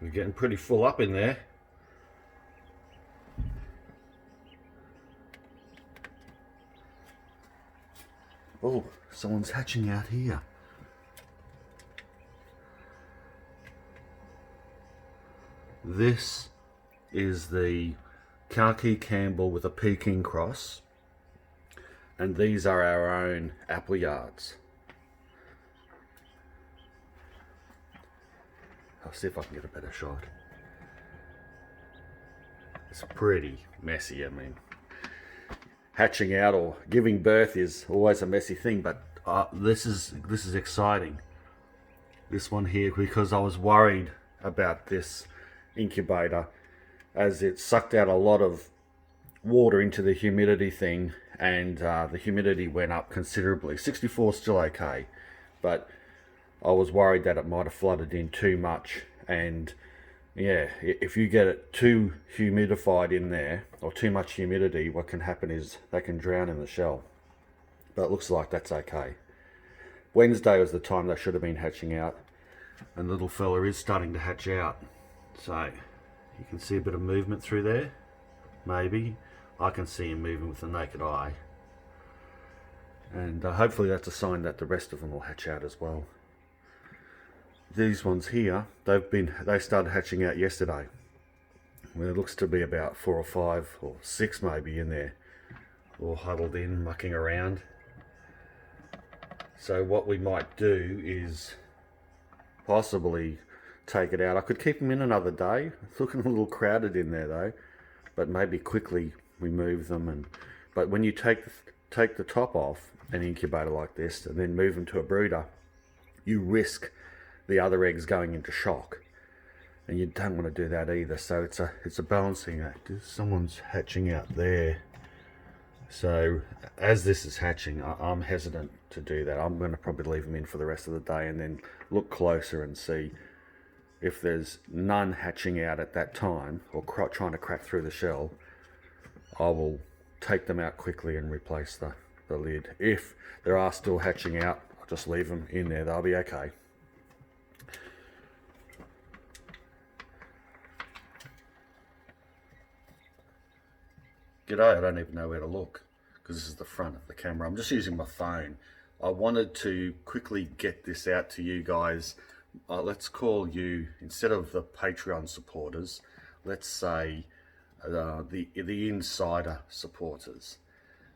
We're getting pretty full up in there. Oh, someone's hatching out here. This is the Khaki Campbell with a Pekin cross, and these are our own apple yards. I'll see if I can get a better shot. It's pretty messy. I mean, hatching out or giving birth is always a messy thing, but this is exciting. This one here, because I was worried about this incubator as it sucked out a lot of water into the humidity thing, and the humidity went up considerably. 64 is still okay, but I was worried that it might have flooded in too much, and yeah, if you get it too humidified in there or too much humidity, what can happen is they can drown in the shell. But it looks like that's okay. Wednesday was the time they should have been hatching out, and the little fella is starting to hatch out. So you can see a bit of movement through there. Maybe I can see him moving with the naked eye, and hopefully that's a sign that the rest of them will hatch out as well. These ones here, they started hatching out yesterday. Well, it looks to be about 4 or 5 or 6 maybe in there, all huddled in, mucking around. So what we might do is possibly take it out. I could keep them in another day. It's looking a little crowded in there though, but maybe quickly remove them. But when you take the top off an incubator like this and then move them to a brooder, you risk the other eggs going into shock, and you don't want to do that either. So it's a balancing act. Someone's hatching out there. So as this is hatching, I'm hesitant to do that. I'm going to probably leave them in for the rest of the day and then look closer and see if there's none hatching out at that time or trying to crack through the shell. I will take them out quickly and replace the lid. If there are still hatching out, I'll just leave them in there. They'll be okay. G'day, I don't even know where to look because this is the front of the camera. I'm just using my phone. I wanted to quickly get this out to you guys. Let's call you, instead of the Patreon supporters, let's say the insider supporters.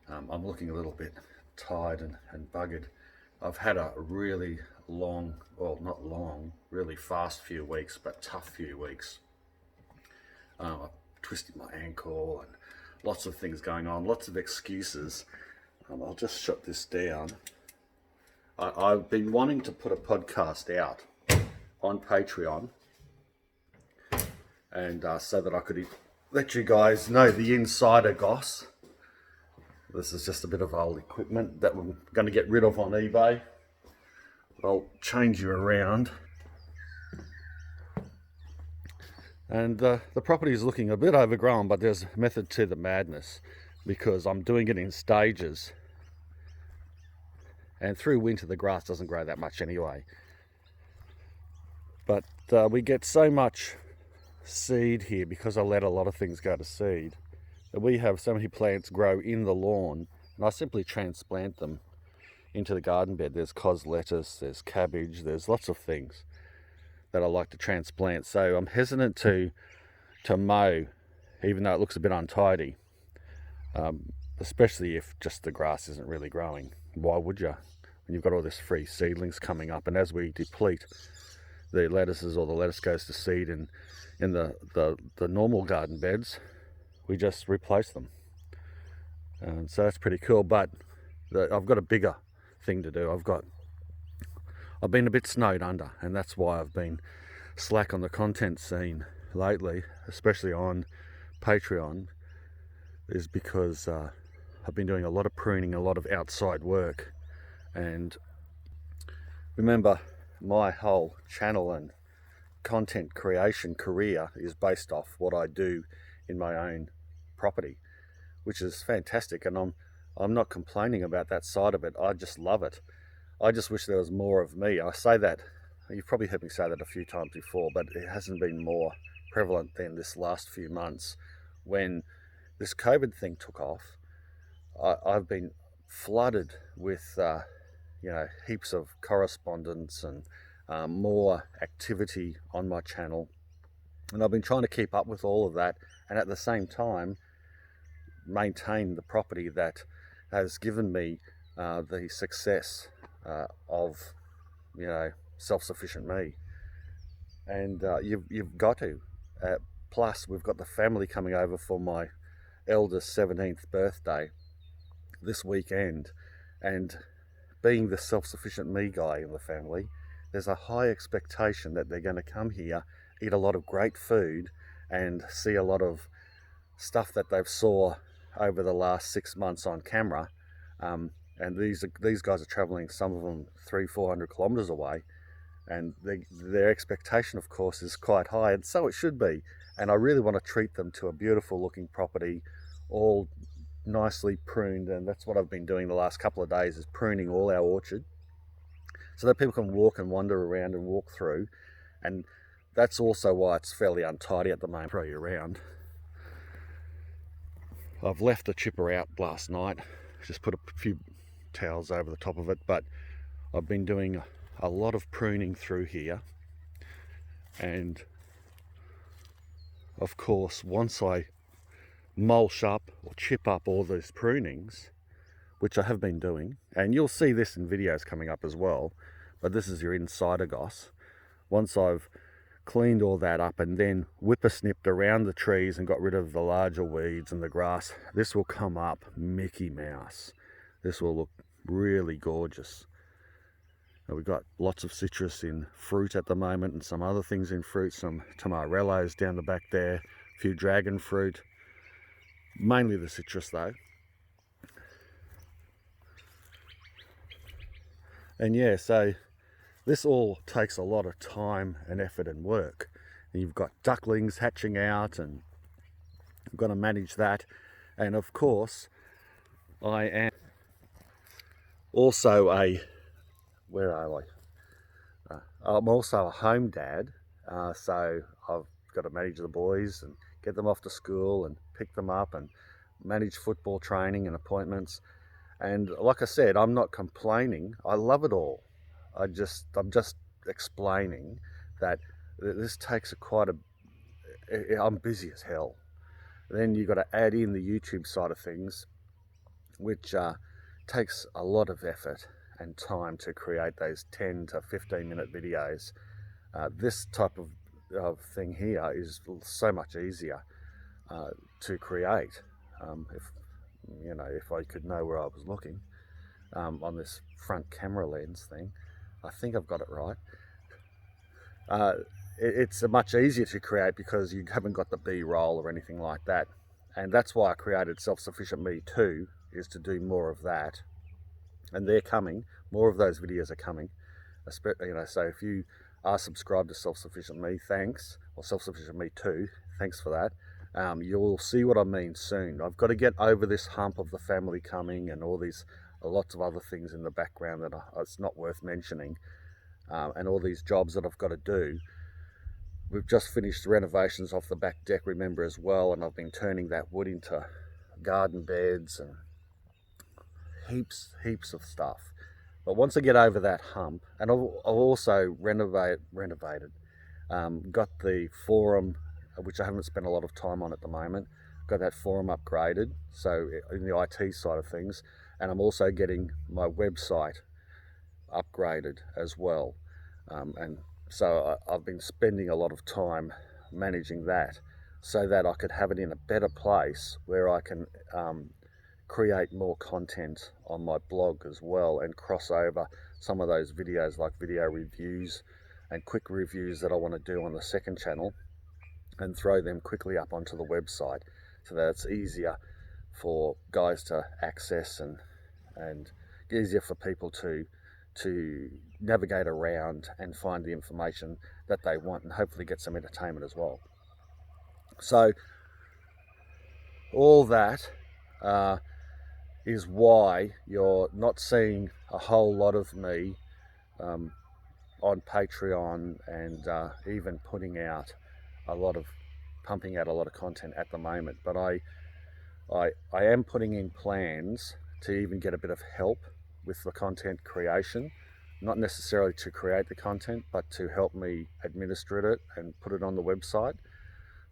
I'm looking a little bit tired and buggered. I've had a really long, well not long, really fast few weeks, but tough few weeks. I twisted my ankle and lots of things going on, lots of excuses. I'll just shut this down. I've been wanting to put a podcast out on Patreon, and so that I could let you guys know the insider goss. This is just a bit of old equipment that we're going to get rid of on eBay. I'll change you around. And the property is looking a bit overgrown, but there's method to the madness because I'm doing it in stages. And through winter, the grass doesn't grow that much anyway. But we get so much seed here because I let a lot of things go to seed, that we have so many plants grow in the lawn, and I simply transplant them into the garden bed. There's cos lettuce, there's cabbage, there's lots of things that I like to transplant. So I'm hesitant to mow, even though it looks a bit untidy, especially if just the grass isn't really growing. Why would you, when you've got all this free seedlings coming up? And as we deplete the lettuces, or the lettuce goes to seed in the normal garden beds, we just replace them. And so that's pretty cool. But I've got a bigger thing to do. I've been a bit snowed under, and that's why I've been slack on the content scene lately, especially on Patreon, is because I've been doing a lot of pruning, a lot of outside work. And remember, my whole channel and content creation career is based off what I do in my own property, which is fantastic, and I'm not complaining about that side of it. I just love it. I just wish there was more of me. I say that You've probably heard me say that a few times before, but it hasn't been more prevalent than this last few months when this COVID thing took off. I've been flooded with heaps of correspondence and more activity on my channel, and I've been trying to keep up with all of that, and at the same time maintain the property that has given me the success of self-sufficient me. And you've got to. Plus, we've got the family coming over for my eldest 17th birthday this weekend, and being the self-sufficient me guy in the family, there's a high expectation that they're going to come here, eat a lot of great food, and see a lot of stuff that they've saw over the last 6 months on camera. And these guys are traveling, some of them 300-400 kilometers away, and their expectation, of course, is quite high, and so it should be. And I really want to treat them to a beautiful looking property, all nicely pruned, and that's what I've been doing the last couple of days, is pruning all our orchard so that people can walk and wander around and walk through. And that's also why it's fairly untidy at the moment. Throw you around. I've left the chipper out last night, just put a few towels over the top of it, but I've been doing a lot of pruning through here. And of course, once I mulch up or chip up all those prunings, which I have been doing, and you'll see this in videos coming up as well, but this is your insider goss. Once I've cleaned all that up and then whippersnipped around the trees and got rid of the larger weeds and the grass, this will come up Mickey Mouse. This will look really gorgeous. We've got lots of citrus in fruit at the moment, and some other things in fruit, some tomarellos down the back there, a few dragon fruit, mainly the citrus though. And yeah, so this all takes a lot of time and effort and work. And you've got ducklings hatching out, and you've got to manage that. And of course, I am also I'm also a home dad, so I've got to manage the boys and get them off to school and pick them up and manage football training and appointments. And like I said, I'm not complaining. I love it all. I'm just explaining that this takes I'm busy as hell. Then you've got to add in the YouTube side of things, which takes a lot of effort and time to create those 10 to 15 minute videos. This type of thing here is so much easier to create. If I could know where I was looking on this front camera lens thing, I think I've got it right. It's much easier to create because you haven't got the B-roll or anything like that. And that's why I created Self-Sufficient Me 2, is to do more of that. And they're coming. More of those videos are coming. So if you are subscribed to Self-Sufficient Me, thanks. Or Self-Sufficient Me 2, thanks for that. You'll see what I mean soon. I've got to get over this hump of the family coming and all these lots of other things in the background that it's not worth mentioning, and all these jobs that I've got to do. We've just finished renovations off the back deck, remember, as well, and I've been turning that wood into garden beds and heaps of stuff. But once I get over that hump, and I've also renovated, got the forum, which I haven't spent a lot of time on at the moment, got that forum upgraded, so in the IT side of things, and I'm also getting my website upgraded as well. And so I've been spending a lot of time managing that so that I could have it in a better place where I can create more content on my blog as well, and cross over some of those videos, like video reviews and quick reviews that I want to do on the second channel, and throw them quickly up onto the website so that it's easier for guys to access and easier for people to navigate around and find the information that they want, and hopefully get some entertainment as well. So all that is why you're not seeing a whole lot of me on Patreon, and even pumping out a lot of content at the moment. But I am putting in plans to even get a bit of help with the content creation, not necessarily to create the content, but to help me administer it and put it on the website.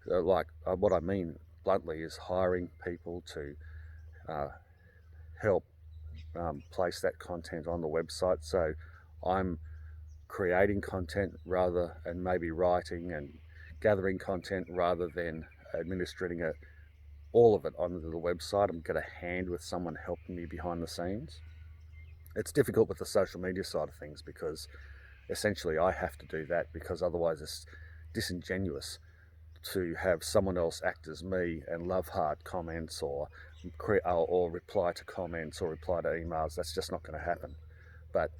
What I mean bluntly is hiring people to uh, help place that content on the website. So I'm creating content rather, and maybe writing and gathering content rather than administrating it, all of it onto the website. I'm going to hand with someone helping me behind the scenes. It's difficult with the social media side of things because essentially I have to do that, because otherwise it's disingenuous to have someone else act as me and love heart comments or reply to comments or reply to emails. That's just not going to happen. But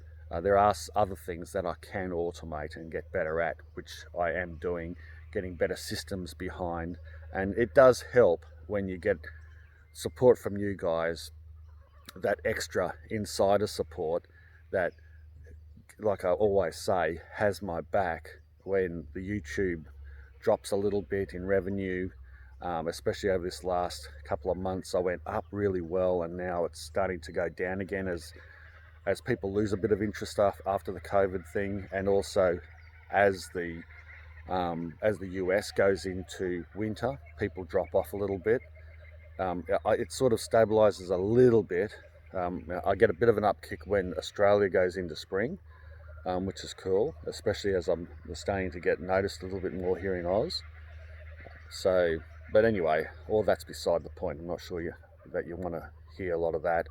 there are other things that I can automate and get better at, which I am doing, getting better systems behind. And it does help when you get support from you guys, that extra insider support that, like I always say, has my back when the YouTube drops a little bit in revenue. Especially over this last couple of months, I went up really well, and now it's starting to go down again as people lose a bit of interest after the COVID thing, and also as the US goes into winter, people drop off a little bit. It sort of stabilizes a little bit. I get a bit of an upkick when Australia goes into spring, which is cool, especially as I'm starting to get noticed a little bit more here in Oz. So, but anyway, all that's beside the point. I'm not sure that you want to hear a lot of that.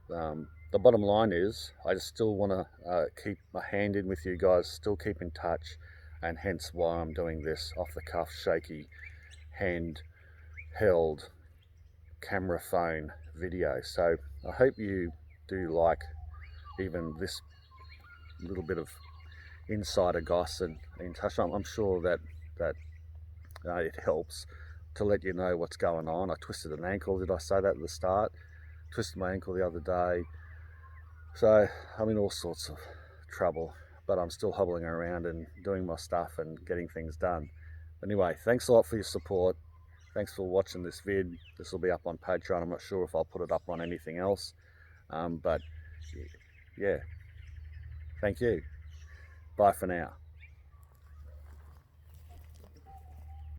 The bottom line is, I just still want to keep my hand in with you guys, still keep in touch, and hence why I'm doing this off-the-cuff, shaky, hand-held camera phone video. So I hope you do like even this little bit of insider gossip in touch. I'm sure that it helps to let you know what's going on. I twisted an ankle. Did I say that at the start? Twisted my ankle the other day. So I'm in all sorts of trouble, but I'm still hobbling around and doing my stuff and getting things done. Anyway, thanks a lot for your support. Thanks for watching this vid. This will be up on Patreon. I'm not sure if I'll put it up on anything else, but yeah, thank you. Bye for now.